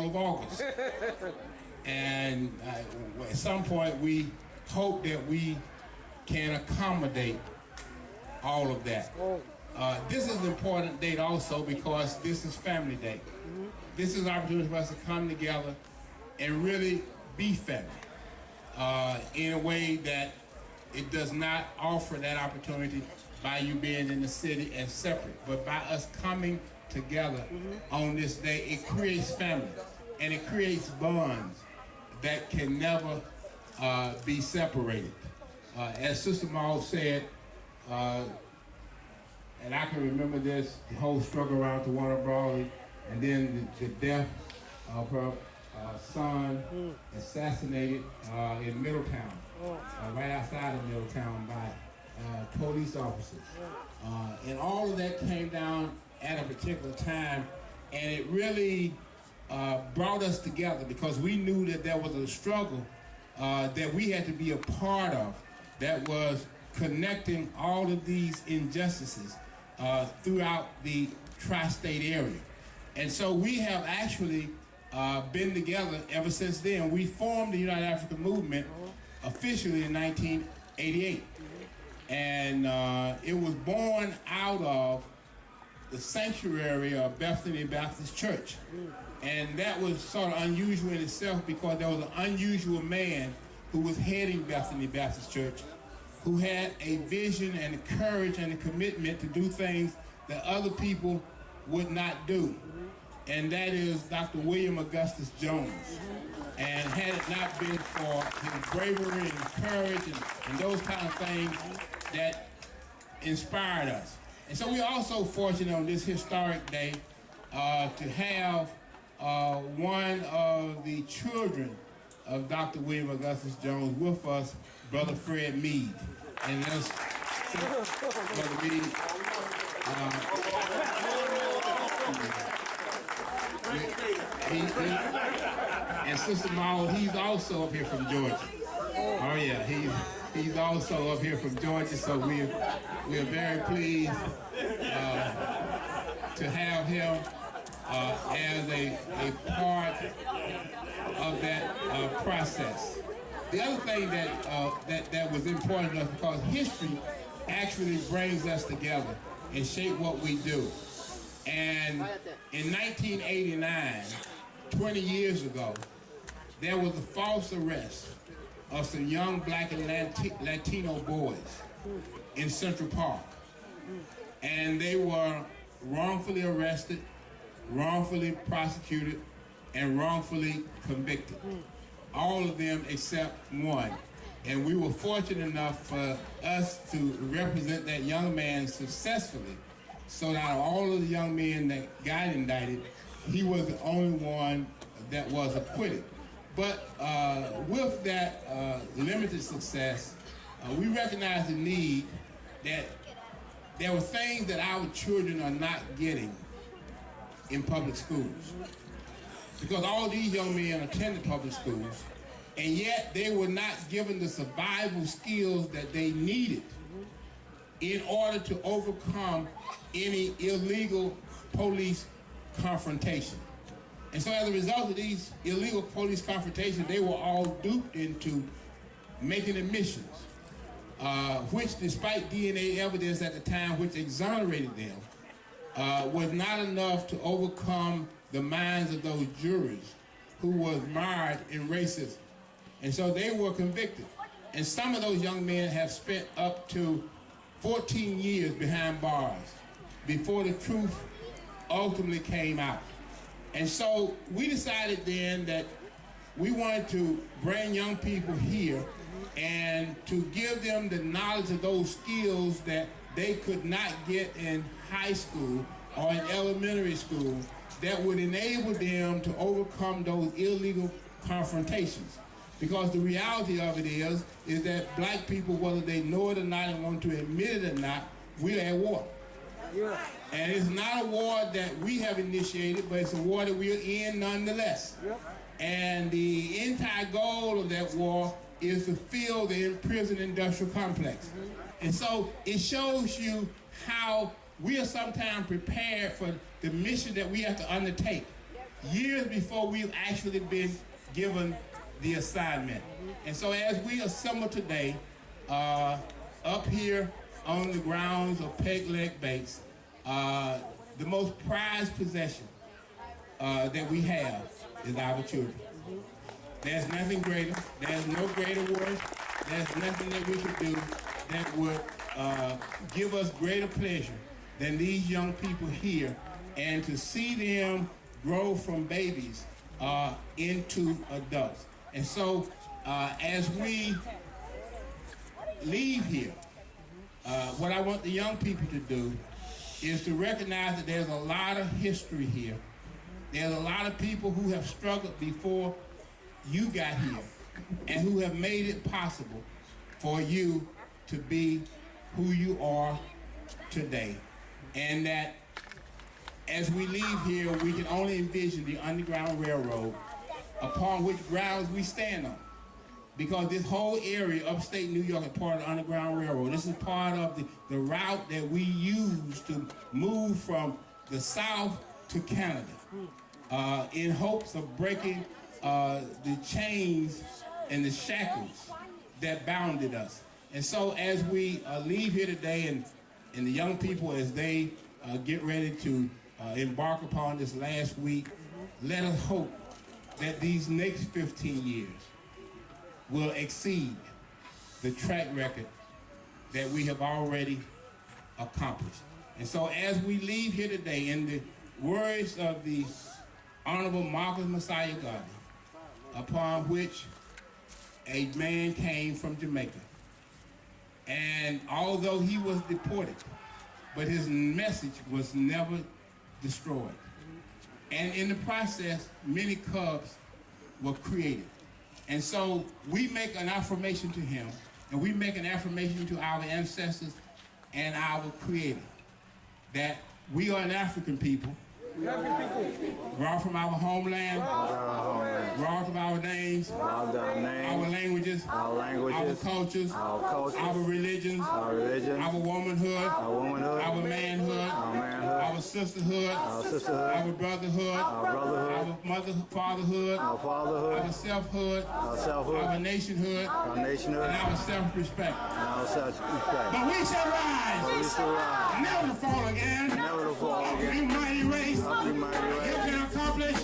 of August. And at some point, we hope that we can accommodate all of that. This is an important date also because this is Family Day. This is an opportunity for us to come together and really be family in a way that it does not offer that opportunity by you being in the city and separate, but by us coming together on this day, it creates family and it creates bonds that can never be separated. As Sister Maud said, and I can remember this, the whole struggle around Tawana Brawley, and then the death of her son assassinated in Middletown, right outside of Middletown by police officers. And all of that came down at a particular time, and it really brought us together because we knew that there was a struggle that we had to be a part of that was connecting all of these injustices throughout the tri-state area. And so we have actually been together ever since then. We formed the United African Movement officially in 1988. And it was born out of the sanctuary of Bethany Baptist Church. And that was sort of unusual in itself because there was an unusual man who was heading Bethany Baptist Church who had a vision and the courage and the commitment to do things that other people would not do. And that is Dr. William Augustus Jones. And had it not been for his bravery and his courage and those kind of things that inspired us. And so we're also fortunate on this historic day to have one of the children of Dr. William Augustus Jones with us, Brother Fred Meade. And that's Brother Meade. And Sister Maud, he's also up here from Georgia. Oh yeah, he's also up here from Georgia, so we're very pleased to have him as a part of that process. The other thing that was important to us because history actually brings us together and shape what we do. And in 1989, 20 years ago, there was a false arrest of some young black and Latino boys in Central Park. And they were wrongfully arrested, wrongfully prosecuted, and wrongfully convicted. All of them except one. And we were fortunate enough for us to represent that young man successfully. So that all of the young men that got indicted, he was the only one that was acquitted. But with that limited success, we recognize the need that there were things that our children are not getting in public schools. Because all these young men attended public schools, and yet they were not given the survival skills that they needed in order to overcome any illegal police confrontation. And so as a result of these illegal police confrontations, they were all duped into making admissions, which despite DNA evidence at the time which exonerated them, was not enough to overcome the minds of those jurors who was mired in racism. And so they were convicted. And some of those young men have spent up to 14 years behind bars before the truth ultimately came out. And so we decided then that we wanted to bring young people here and to give them the knowledge of those skills that they could not get in high school or in elementary school that would enable them to overcome those illegal confrontations. Because the reality of it is that black people, whether they know it or not and want to admit it or not, we're at war. Yeah. And it's not a war that we have initiated, but it's a war that we're in nonetheless. Yep. And the entire goal of that war is to fill the imprisoned industrial complex. And so it shows you how we are sometimes prepared for the mission that we have to undertake. years before we've actually been given the assignment. And so as we assemble today, up here on the grounds of Peg Leg Baits, the most prized possession that we have is our children. There's nothing greater, there's no greater work, there's nothing that we could do that would give us greater pleasure than these young people here, and to see them grow from babies into adults. And so as we leave here, what I want the young people to do is to recognize that there's a lot of history here. There's a lot of people who have struggled before you got here and who have made it possible for you to be who you are today. And that as we leave here, we can only envision the Underground Railroad upon which grounds we stand on. Because this whole area, upstate New York, is part of the Underground Railroad. This is part of the route that we use to move from the South to Canada in hopes of breaking the chains and the shackles that bounded us. And so as we leave here today, and the young people, as they get ready to embark upon this last week, let us hope that these next 15 years will exceed the track record that we have already accomplished. And so as we leave here today, in the words of the Honorable Marcus Messiah Garvey, upon which a man came from Jamaica, and although he was deported, but his message was never destroyed. And in the process, many cubs were created. And so we make an affirmation to him, and we make an affirmation to our ancestors and our Creator, that we are an African people, brought from our homeland, brought from our names, our languages, our cultures, our religions, our womanhood, our manhood, our sisterhood, our brotherhood, our fatherhood, our selfhood, our nationhood, and our self-respect. But we shall rise, never to fall again. You mighty race, you can accomplish